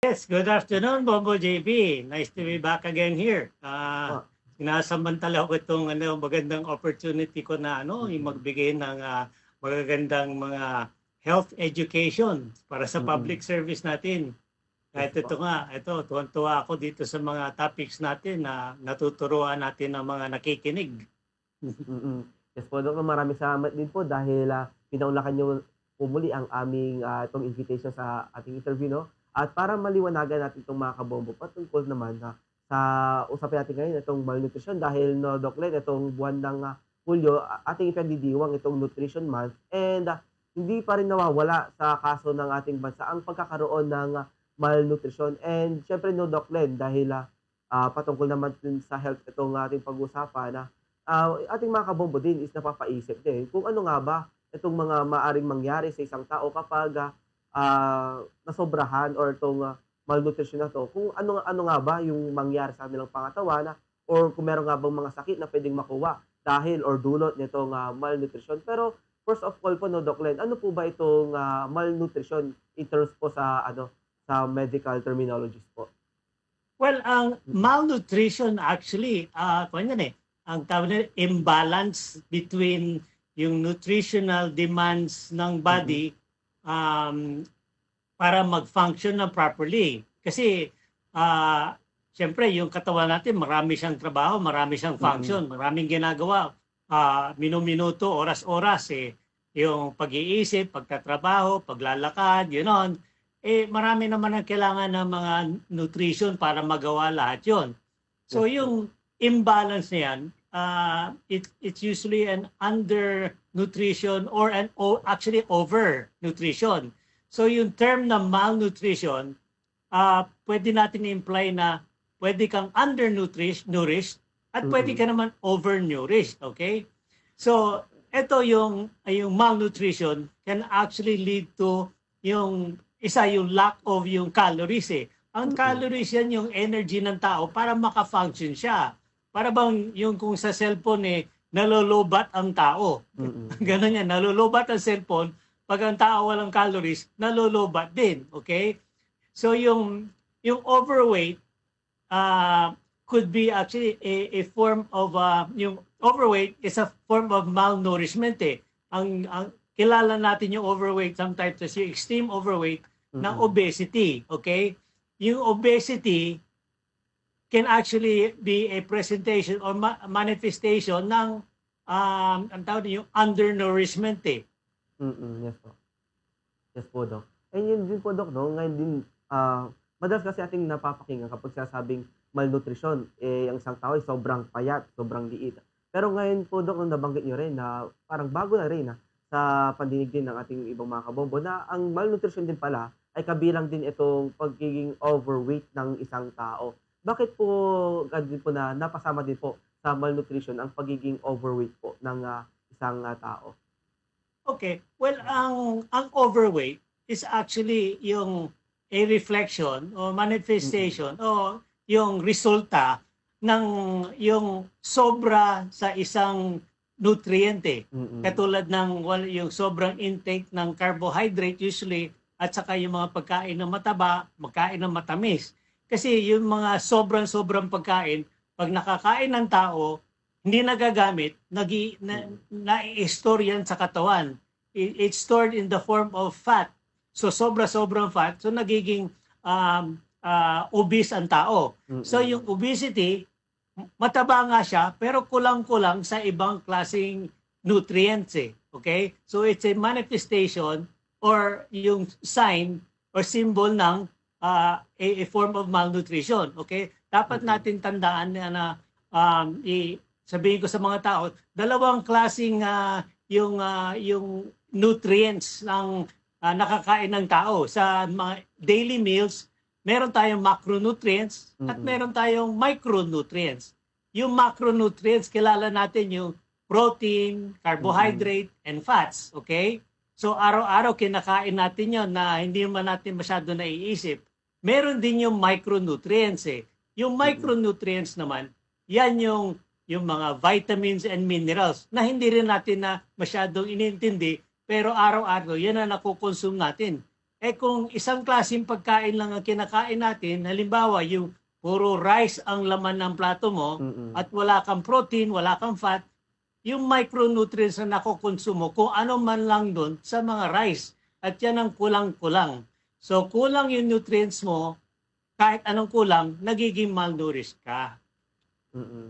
Yes, good afternoon, Bombo JB. Nice to be back again here. Oh, Sinasamantala ko itong magandang opportunity ko na yung mm, magbigay ng magagandang mga health education para sa mm. public service natin. Yes Kahit ito po. nga, tuwan-tuwa ako dito sa mga topics natin na natuturuan natin ng mga nakikinig. Mm. Yes po, Dok, maraming salamat din po dahil, pinaunlakan niyo po muli ang aming, itong invitation sa ating interview 'no. At para maliwanagan natin itong mga kabombo patungkol naman sa usapin natin ngayon itong malnutrition dahil 'no, Doc Len, itong buwan ng, Hulyo ating ipinagdidiwang itong Nutrition Month and, hindi pa rin nawawala sa kaso ng ating bansa ang pagkakaroon ng, malnutrition. And siyempre 'no, Doc Len, dahil, patungkol naman din sa health itong ating pag-uusapan na ating mga kabombo din is napapaisip din kung ano nga ba itong mga maaring mangyari sa isang tao kapag, nasobrahan or itong, malnutrition na 'to. Kung ano nga ba yung mangyari sa kanilang pangatawan or kung meron nga bang mga sakit na puwedeng makuha dahil or dulot nitong, malnutrition. Pero first of all po 'no, Doc Len, ano po ba itong, malnutrition in terms po sa ano, sa medical terminologies po? Well, ang Mm, malnutrition actually, kung yan ang tawag nila, imbalance between yung nutritional demands ng mm, body um, para mag-function na properly. Kasi, siyempre, yung katawan natin, marami siyang trabaho, marami siyang mm, function, maraming ginagawa. Minuminuto, oras-oras, yung pag-iisip, pagtatrabaho, paglalakad, yun on. Marami naman ang kailangan ng mga nutrition para magawa lahat yun. So, yes po. yung imbalance na yan, it's usually an undernutrition or actually overnutrition. So yung term na malnutrition, pwede natin i-imply na pwede kang undernourished at pwede Mm, ka naman overnourished, okay? So ito yung malnutrition can actually lead to yung lack of yung calories eh. Ang mm, calories yan yung energy ng tao para maka-function siya. Para bang yung kung sa cellphone nalolobat ang tao. Ganun yan, nalolobat ang cellphone. Pag ang tao walang calories, nalolobat din. Okay? So yung overweight could be actually a form of yung overweight is a form of malnourishment eh. Ang kilala natin yung overweight sometimes as yung extreme overweight na mm, obesity. Okay? Yung obesity can actually be a presentation or manifestation ng ang tawag yung undernourishment eh. yes po. Yes po, Doc. And yun din po, Doc, 'no, ngayon din, madalas kasi ating napapakinggan kapag sinasabing malnutrition, ang isang tao ay sobrang payat, sobrang liit. Pero ngayon po, Doc, nung nabanggit niyo rin na parang bago na rin, sa pandinig din ng ating ibang mga kabombo na ang malnutrition din pala ay kabilang din itong pagiging overweight ng isang tao. Bakit po din po na napasama din po sa malnutrition ang pagiging overweight po ng, isang, tao? Okay. Well, ang overweight is actually yung a reflection o Mm, manifestation o yung resulta ng yung sobra sa isang nutriente. mm, Katulad ng yung sobrang intake ng carbohydrate usually at saka yung mga pagkain ng mataba, pagkain ng matamis. Kasi yung mga sobrang-sobrang pagkain, pag nakakain ng tao, hindi nagagamit, mm, na-store yan sa katawan. It's stored in the form of fat. So sobra-sobrang fat, so nagiging obese ang tao. So mm, yung obesity, mataba nga siya, pero kulang-kulang sa ibang klaseng nutrients eh. Okay? So it's a manifestation or yung sign or symbol ng a form of malnutrition. Okay? Dapat mm, natin tandaan na sabihin ko sa mga tao, dalawang klaseng yung nutrients ng nakakain ng tao. Sa mga daily meals, meron tayong macronutrients at mm, meron tayong micronutrients. Yung macronutrients, kilala natin yung protein, mm, carbohydrate, and fats. Okay? So araw-araw kinakain natin yon na hindi naman natin masyado naiisip. Meron din yung micronutrients eh. Yung mm, micronutrients naman, yan yung mga vitamins and minerals na hindi rin natin na masyadong inintindi pero araw-araw yan ang nakukonsume natin. kung isang klaseng pagkain lang ang kinakain natin, halimbawa yung puro rice ang laman ng plato mo at wala kang protein, wala kang fat, yung micronutrients na nakokonsumo, kung ano man lang doon sa mga rice. At yan ang kulang-kulang. So kulang yung nutrients mo, kahit anong kulang, nagiging malnourished ka.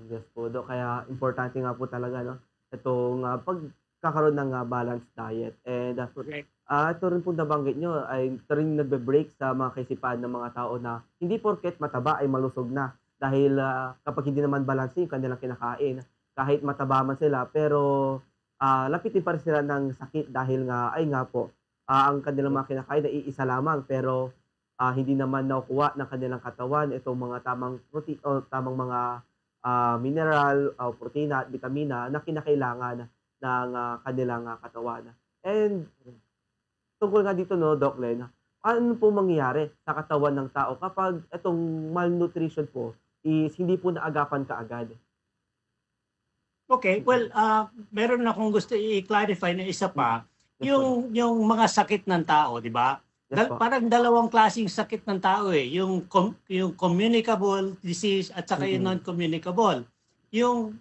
Yes po, Dok. Kaya importante nga po talaga, no, itong pagkakaroon ng balanced diet. And Correct. ito rin po nabanggit nyo, ay ito rin nagbe-break sa mga kaisipan ng mga tao na hindi porket mataba ay malusog na. Dahil kapag hindi naman balance yung kanilang kinakain, kahit mataba man sila, pero lapitin pa rin sila ng sakit dahil nga, ay nga po, ang kanilang mga kinakain na iisa lamang, pero hindi naman nakukuha ng kanilang katawan itong mga tamang protein o tamang mga mineral, protina at bitamina na kinakailangan ng kanilang katawan. And tungkol nga dito, no, Doc Len, ano po mangyayari sa katawan ng tao kapag itong malnutrition po is hindi po naagapan kaagad? Okay, well, meron akong gusto i-clarify na isa pa, Yes po. yung mga sakit ng tao, di ba? Yes po. Parang dalawang klaseng sakit ng tao yung communicable disease at saka yung non-communicable. Yung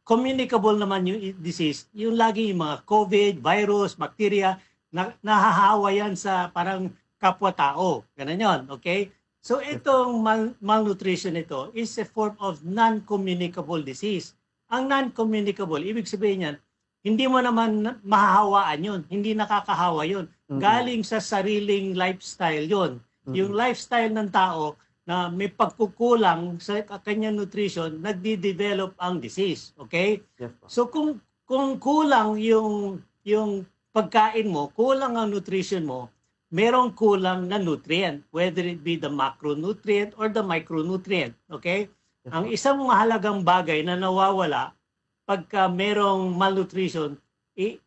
communicable naman yung disease, yung lagi yung mga COVID, virus, bacteria, nahahawa yan sa parang kapwa-tao. Ganun yun, okay? So itong malnutrition ito is a form of non-communicable disease. Ang non-communicable, ibig sabihin yan, hindi mo naman mahahawaan yun, hindi nakakahawa yun. Galing sa sariling lifestyle yun. Yung lifestyle ng tao na may pagkukulang sa kanyang nutrition, nagdi-develop ang disease. Okay? Yes po. So kung kulang yung pagkain mo, kulang ang nutrition mo, merong kulang na nutrient, whether it be the macronutrient or the micronutrient. Okay? Yes, Ang isang mahalagang bagay na nawawala pagka merong malnutrition,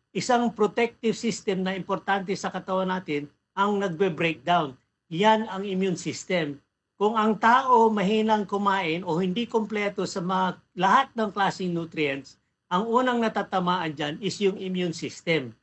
isang protective system na importante sa katawan natin ang nagbe-breakdown. Yan ang immune system. Kung ang tao mahinang kumain o hindi kompleto sa lahat ng klaseng nutrients, ang unang natatamaan dyan is yung immune system.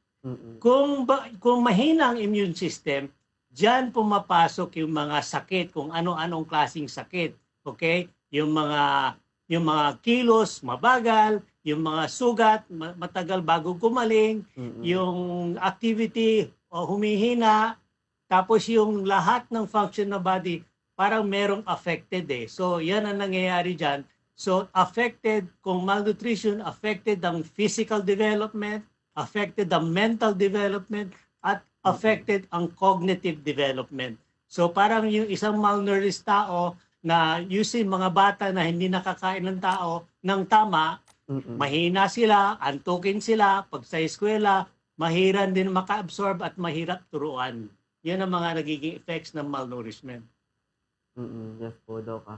Kung mahina ang immune system, dyan pumapasok yung mga sakit, kung ano-anong klaseng sakit. Okay? Yung mga kilos, mabagal, yung mga sugat, matagal bago gumaling, yung activity humihina, tapos yung lahat ng function ng body, parang merong affected eh. So yan ang nangyayari dyan. So affected, kung malnutrition, affected ang physical development, affected ang mental development, at affected ang cognitive development. So parang yung isang malnourished tao na using mga bata na hindi nakakain ng tao ng tama, mahina sila, antukin sila, pag sa eskwela, mahiran din maka-absorb at mahirap turuan. Yan ang mga nagiging effects ng malnourishment. Yes po, Doc.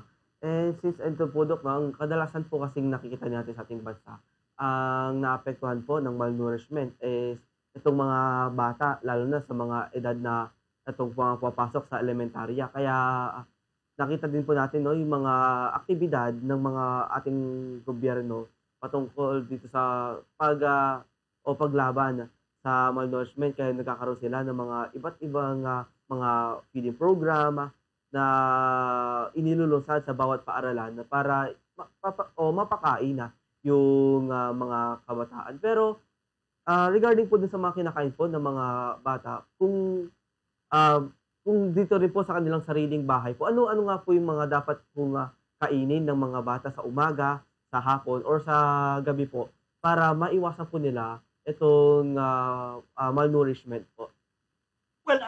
And since ito po, Doc, ang kadalasan po kasing nakikita natin sa ating bansa, ang naapektuhan po ng malnourishment is itong mga bata, lalo na sa mga edad na itong papasok sa elementarya. Kaya nakita din po natin, no, yung mga aktibidad ng mga ating gobyerno patungkol dito sa paglaban sa malnourishment. Kaya nagkakaroon sila ng mga iba't ibang mga feeding program na inilulunsad sa bawat paaralan para mapakain yung mga kabataan. Pero regarding po din sa mga kinakain po ng mga bata, kung dito rin po sa kanilang sariling bahay po, ano nga po yung mga dapat pong kainin ng mga bata sa umaga, sa hapon, or sa gabi po para maiwasan po nila itong malnourishment po? Well,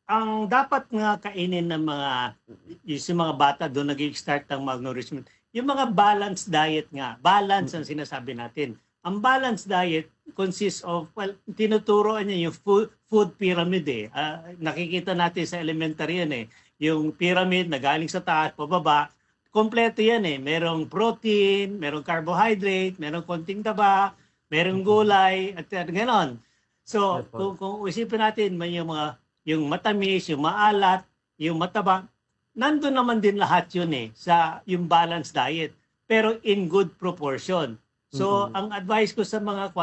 ang dapat nga kainin ng mga bata doon nag-start ng malnourishment, yung mga balanced diet nga. Balance ang sinasabi natin. Ang balanced diet consists of, well, tinuturoan niya yung food pyramid eh. Nakikita natin sa elementary yan eh. Yung pyramid na galing sa taas, pababa, kompleto yan eh. Merong protein, merong carbohydrate, merong konting taba, merong gulay, at gano'n. So, kung isipin natin, yung matamis, yung maalat, yung mataba, nandun naman din lahat yun eh, sa yung balanced diet. Pero in good proportion. So, ang advice ko sa mga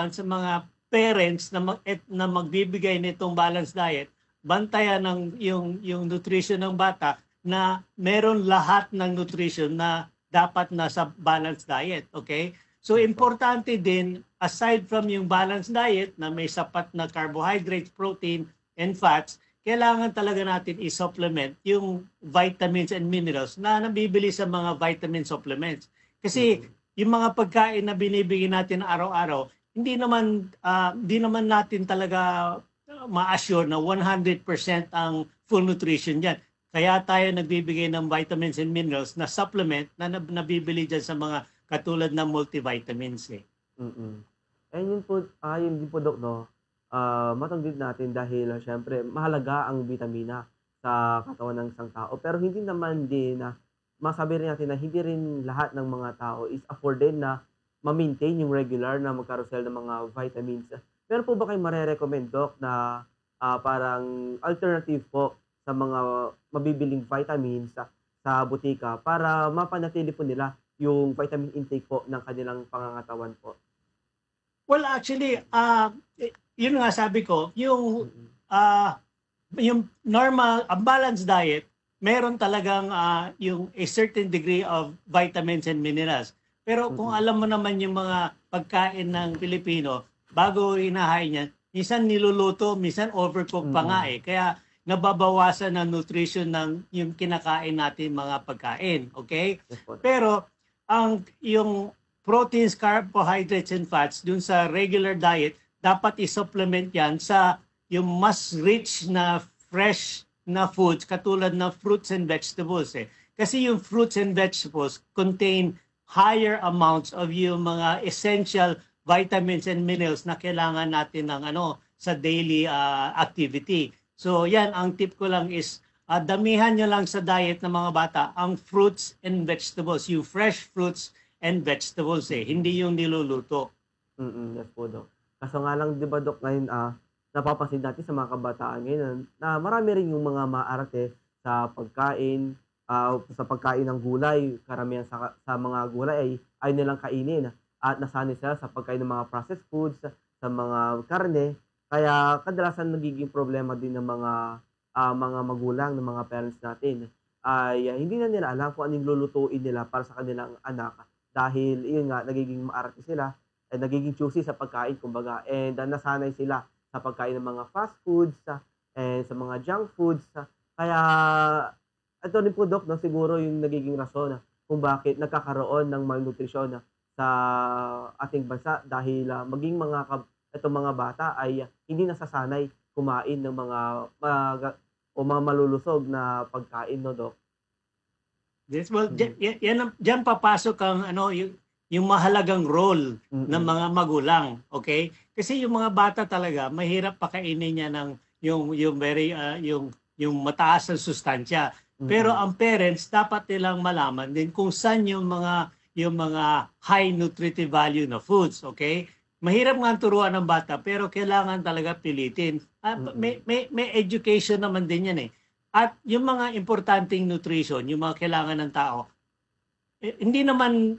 parents na magbibigay nitong balanced diet, bantayan ng yung nutrition ng bata na meron lahat ng nutrition na dapat nasa balanced diet, okay? So importante din, aside from yung balanced diet na may sapat na carbohydrates, protein, and fats, kailangan talaga natin i-supplement yung vitamins and minerals na nabibili sa mga vitamin supplements. Kasi yung mga pagkain na binibigyan natin araw-araw, hindi naman natin talaga ma-assure na 100% ang full nutrition diyan. Kaya tayo nagbibigay ng vitamins and minerals na supplement na nabibili dyan sa mga katulad ng multivitamins eh. And yun din po, Dok, no? Matanggit natin dahil syempre mahalaga ang vitamina sa katawan ng isang tao. Pero hindi naman din na masabi rin natin na hindi rin lahat ng mga tao is afforded na ma-maintain yung regular na magkaroon ng mga vitamins. Meron po ba kayong marerecommend, Doc, na parang alternative po sa mga mabibiling vitamins sa butika para mapanatili po nila yung vitamin intake po ng kanilang pangangatawan po? Well, actually, yun nga sabi ko, yung normal, balanced diet, meron talagang yung a certain degree of vitamins and minerals. Pero kung alam mo naman yung mga pagkain ng Pilipino, bago inahain yan, minsan niluluto, minsan overcooked pa nga eh. Kaya nababawasan ng nutrition ng yung kinakain natin mga pagkain. Okay? Pero yung proteins, carbohydrates, and fats dun sa regular diet, dapat i-supplement yan sa yung mas rich na fresh na foods katulad ng fruits and vegetables eh. Kasi yung fruits and vegetables contain higher amounts of yung mga essential vitamins and minerals na kailangan natin ng sa daily activity. So yan, ang tip ko lang is damihan nyo lang sa diet ng mga bata ang fruits and vegetables, yung fresh fruits and vegetables eh, hindi yung niluluto. Yes po, Dok. Kaso nga lang, di ba, Dok, ngayon napapansin natin sa mga kabataan ngayon na marami rin yung mga maarte sa pagkain, sa pagkain ng gulay. Karamihan sa mga gulay ay ayaw nilang kainin at nasanay sila sa pagkain ng mga processed foods, sa mga karne. Kaya kadalasan nagiging problema din ng mga magulang, ng mga parents natin ay hindi na nila alam kung anong lulutuin nila para sa kanilang anak. Dahil yun nga, nagiging maarte sila, nagiging choosy sa pagkain, kumbaga, and nasanay sila sa pagkain ng mga fast foods, and sa mga junk foods. Kaya, ito rin po, Dok, no, siguro yung nagiging rason kung bakit nagkakaroon ng malnutrition sa ating bansa dahil maging itong mga bata ay hindi nasasanay kumain ng mga malulusog na pagkain, no, Dok? Yes, well, diyan papasok ang yung mahalagang role ng mga magulang, okay? Kasi yung mga bata talaga mahirap pakainin niya ng yung very yung mataas na sustansya. Pero ang parents dapat nilang malaman din kung saan yung mga high nutritive value na foods, okay? Mahirap nga turuan ng bata pero kailangan talaga pilitin. May education naman din yan eh. At yung mga importanteng nutrition, yung mga kailangan ng tao, hindi naman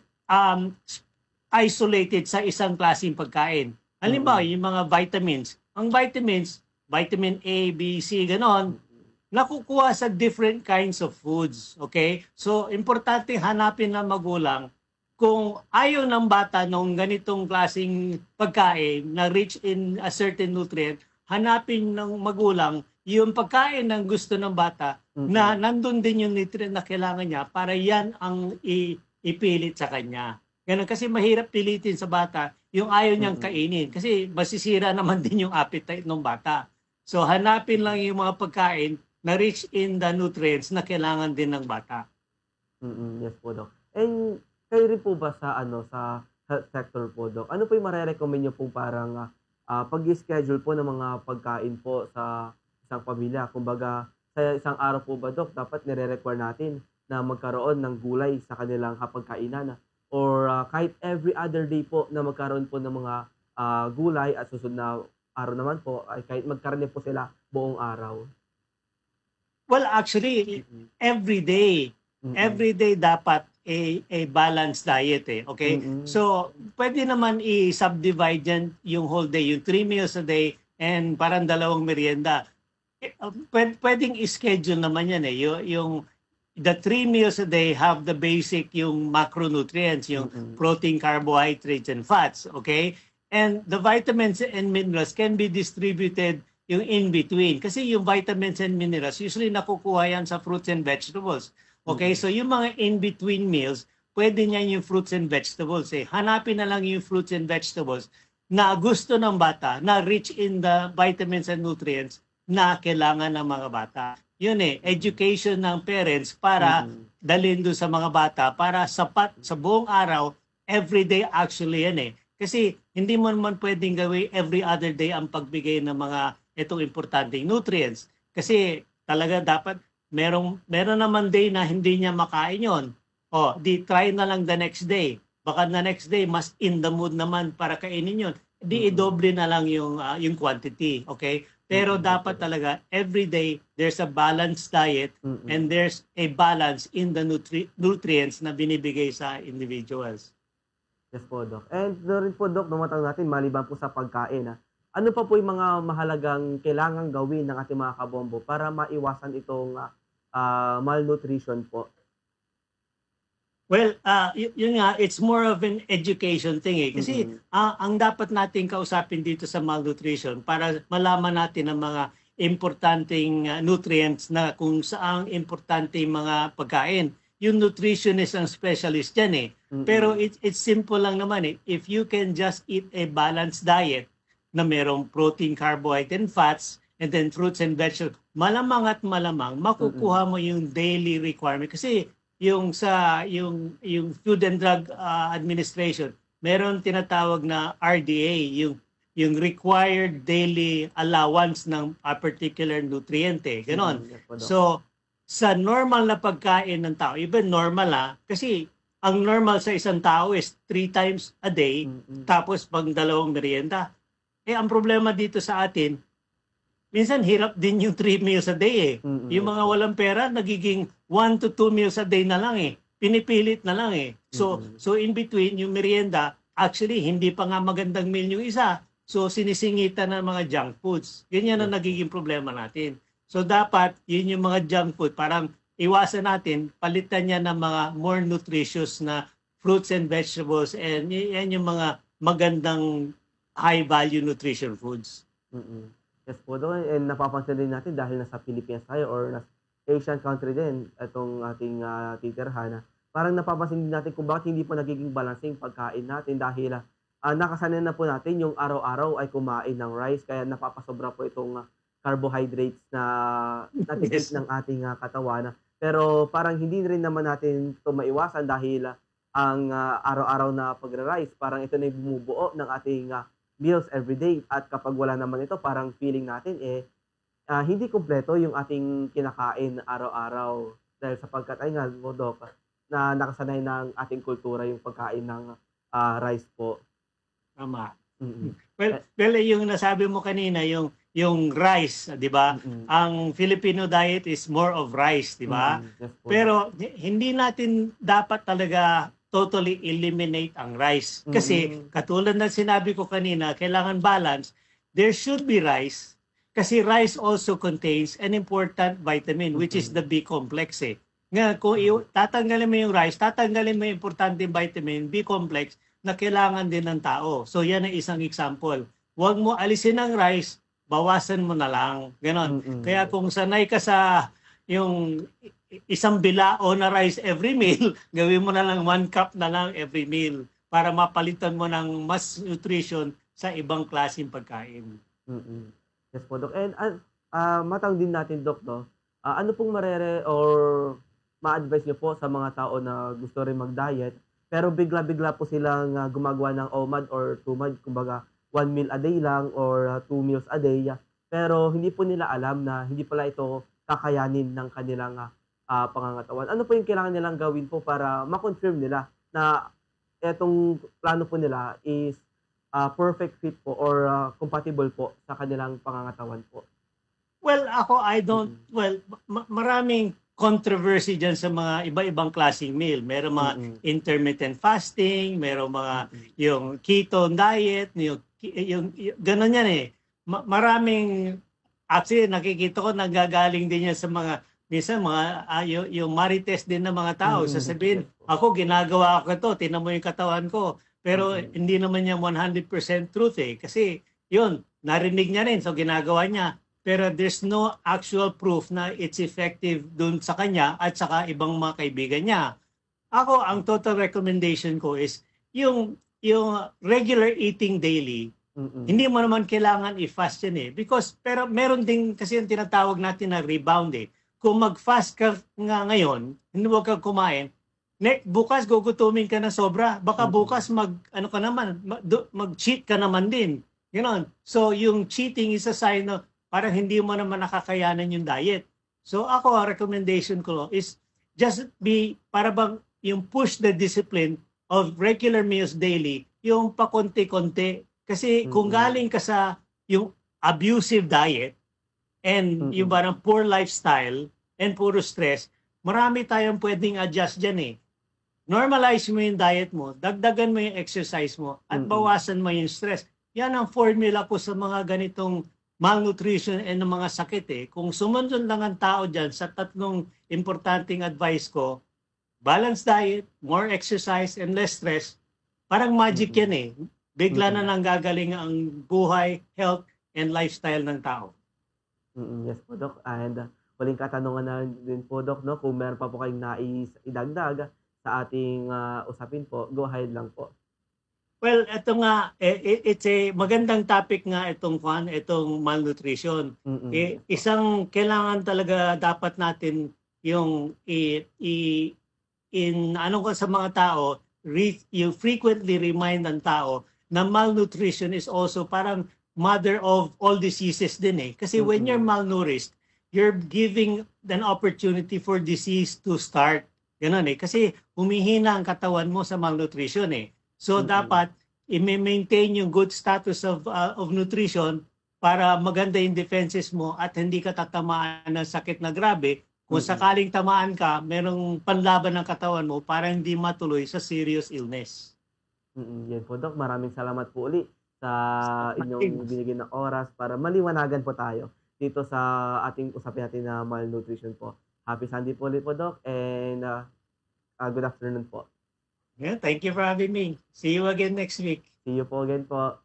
isolated sa isang klaseng pagkain. Halimbawa, yung mga vitamins. Ang vitamins, vitamin A, B, C, ganon, nakukuha sa different kinds of foods. Okay? So, importante hanapin ng magulang kung ayaw ng bata ng ganitong klaseng pagkain na rich in a certain nutrient, hanapin ng magulang yung pagkain ng gusto ng bata na nandun din yung nutrient na kailangan niya para yan ang ipilit sa kanya. Ganun, kasi mahirap pilitin sa bata yung ayaw niyang kainin kasi masisira naman din yung appetite ng bata. So hanapin lang yung mga pagkain na rich in the nutrients na kailangan din ng bata. Yes po, Dok. And kayo rin po ba sa health sector po, Dok? Ano po yung marerecommend niyo po parang pag-schedule po ng mga pagkain po sa isang pamilya? Kumbaga, sa isang araw po ba, Dok, dapat nire-require natin na magkaroon ng gulay sa kanilang hapagkainan? Or kahit every other day po na magkaroon po ng mga gulay at susunod na araw naman po, ay kahit magkarne po sila buong araw? Well, actually, every day dapat a balanced diet eh. Okay? So, pwede naman i-subdivide yan yung whole day, yung 3 meals a day and parang 2 merienda. Pwedeng i-schedule naman yan eh. Yung the 3 meals a day have the basic yung macronutrients, yung protein, carbohydrates, and fats, okay? And the vitamins and minerals can be distributed yung in between. Kasi yung vitamins and minerals, usually nakukuha yan sa fruits and vegetables. Okay, so yung mga in between meals, pwede niyan yung fruits and vegetables. Hanapin na lang yung fruits and vegetables na gusto ng bata, na rich in the vitamins and nutrients na kailangan ng mga bata. Yun education ng parents para dalhin doon sa mga bata para sapat sa buong araw, everyday actually yan Kasi hindi mo naman pwedeng gawin every other day ang pagbigay ng mga itong importanteng nutrients. Kasi talaga dapat meron naman day na hindi niya makain yon. Di try na lang the next day. Baka the next day mas in the mood naman para kainin yon. Di i-doble na lang yung quantity, okay? Pero dapat talaga every day there's a balanced diet and there's a balance in the nutrients na binibigay sa individuals. Yes po, Doc. And rin po, Doc, matanong natin, maliban po sa pagkain, ano pa po yung mga mahalagang kailangan gawin ng ating mga kabombo para maiwasan itong malnutrition po? Well, yun nga, it's more of an education thing Kasi ang dapat natin kausapin dito sa malnutrition para malaman natin ang mga importanteng nutrients na kung saang importanteng mga pagkain. Yung nutritionist ang specialist yan Pero it's simple lang naman If you can just eat a balanced diet na merong protein, carbohydrate, and fats, and then fruits and vegetables, malamang at malamang makukuha mo yung daily requirement. Kasi yung Food and Drug Administration, meron tinatawag na RDA, yung required daily allowance ng a particular nutrient ganon. So sa normal na pagkain ng tao, even normal kasi ang normal sa isang tao is 3 times a day, tapos pang 2 merienda. Ang problema dito sa atin, minsan hirap din yung 3 meals a day Yung mga walang pera, nagiging 1 to 2 meals a day na lang Pinipilit na lang So in between, yung merienda, actually, hindi pa nga magandang meal yung isa. So sinisingitan ng mga junk foods. Ganyan ang nagiging problema natin. So dapat, yun yung mga junk food, parang iwasan natin, palitan niya ng mga more nutritious na fruits and vegetables and yan yung mga magandang high-value nutrition foods. Yes po doon. And napapansin din natin dahil nasa Philippines tayo or nasa Asian country din itong ating titirhan. Parang napapansin din natin kung bakit hindi pa nagiging balancing pagkain natin dahil nakasanay na po natin yung araw-araw ay kumain ng rice kaya napapasobra po itong carbohydrates na natitake ng ating katawan. Pero parang hindi rin naman natin ito maiwasan dahil ang araw-araw na pagre-rice, parang ito na yung bumubuo ng ating meals every day. At kapag wala naman ito, parang feeling natin hindi kumpleto yung ating kinakain araw-araw. Dahil sapagkat ay nga, Doc, na nakasanay ng ating kultura yung pagkain ng rice po. Tama. Well, yung nasabi mo kanina, yung rice, di ba? Ang Filipino diet is more of rice, di ba? Yes, pero hindi natin dapat talaga totally eliminate ang rice. Kasi katulad ng sinabi ko kanina, kailangan balance. There should be rice kasi rice also contains an important vitamin which is the B complex Nga, kung tatanggalin mo yung rice, tatanggalin mo yung importanteng vitamin B complex na kailangan din ng tao. So yan ang isang example. Huwag mo alisin ang rice, bawasan mo na lang. Ganon. Kaya kung sanay ka sa yung isang bilao na rice every meal, gawin mo na lang 1 cup na lang every meal para mapalitan mo ng mas nutrition sa ibang klaseng pagkain. Yes po, Doc. And matang din natin, Doc, ano pong or ma-advise niyo po sa mga tao na gusto rin mag-diet, pero bigla-bigla po silang gumagawa ng OMAD or TUMAD, kumbaga 1 meal a day lang or 2 meals a day, pero hindi po nila alam na hindi pala ito kakayanin ng kanilang pangangatawan. Ano po yung kailangan nilang gawin po para ma-confirm nila na etong plano po nila is perfect fit po or compatible po sa kanilang pangangatawan po? Well, ako, maraming controversy dyan sa mga iba-ibang klaseng meal. Meron mga intermittent fasting, meron mga yung keto diet, yung gano'n yan maraming Actually, nakikita ko nanggagaling din yan sa mga, minsan mga, yung marites din ng mga tao. Sasabihin, ako ginagawa ko ito, tinan mo yung katawan ko. Pero hindi naman yan 100% truth eh. Kasi yun, narinig niya rin, so ginagawa niya. Pero there's no actual proof na it's effective dun sa kanya at saka ibang mga kaibigan niya. Ako, ang total recommendation ko is yung regular eating daily, hindi mo naman kailangan i-fast yan eh. Because, pero meron din kasi yung tinatawag natin na rebound eh. Kung mag-fast ka nga ngayon, hindi mo ka kumain, bukas gugutumin ka na sobra. Baka bukas mag-cheat ka naman din. Ganon. So, yung cheating is a sign na parang hindi mo naman nakakayanan yung diet. So, ako, ang recommendation ko is just para bang yung push the discipline of regular meals daily, yung pakonti-konti. Kasi kung galing ka sa yung abusive diet and yung parang poor lifestyle and puro stress, marami tayong pwedeng adjust dyan eh. Normalize mo yung diet mo, dagdagan mo yung exercise mo, at bawasan mo yung stress. Yan ang formula ko sa mga ganitong malnutrition and mga sakit eh. Kung sumunod lang ang tao dyan sa tatlong importanteng advice ko, balanced diet, more exercise, and less stress, parang magic yan eh. Bigla na nang gagaling ang buhay, health, and lifestyle ng tao. Yes po, Doc. And huling katanungan na din po, Doc, no? Kung meron pa po kayong nais idagdag sa ating usapin po, go ahead lang po. Well, ito nga, it's a magandang topic nga itong malnutrition. Isang kailangan talaga dapat natin yung sa mga tao, you frequently remind ng tao na malnutrition is also parang mother of all diseases din eh. Kasi when you're malnourished, you're giving an opportunity for disease to start. Ganun eh. Kasi humihina ang katawan mo sa malnutrition eh. So dapat i-maintain yung good status of nutrition para maganda yung defenses mo at hindi ka tatamaan ng sakit na grabe. Kung sakaling tamaan ka, merong panlaban ng katawan mo para hindi matuloy sa serious illness. Yan po, Doc. Maraming salamat po ulit sa inyong binigyan ng oras para maliwanagan po tayo dito sa ating usapin natin na malnutrition po. Happy Sunday po ulit po, Doc, and good afternoon po. Yeah, thank you for having me. See you again next week. See you po again po.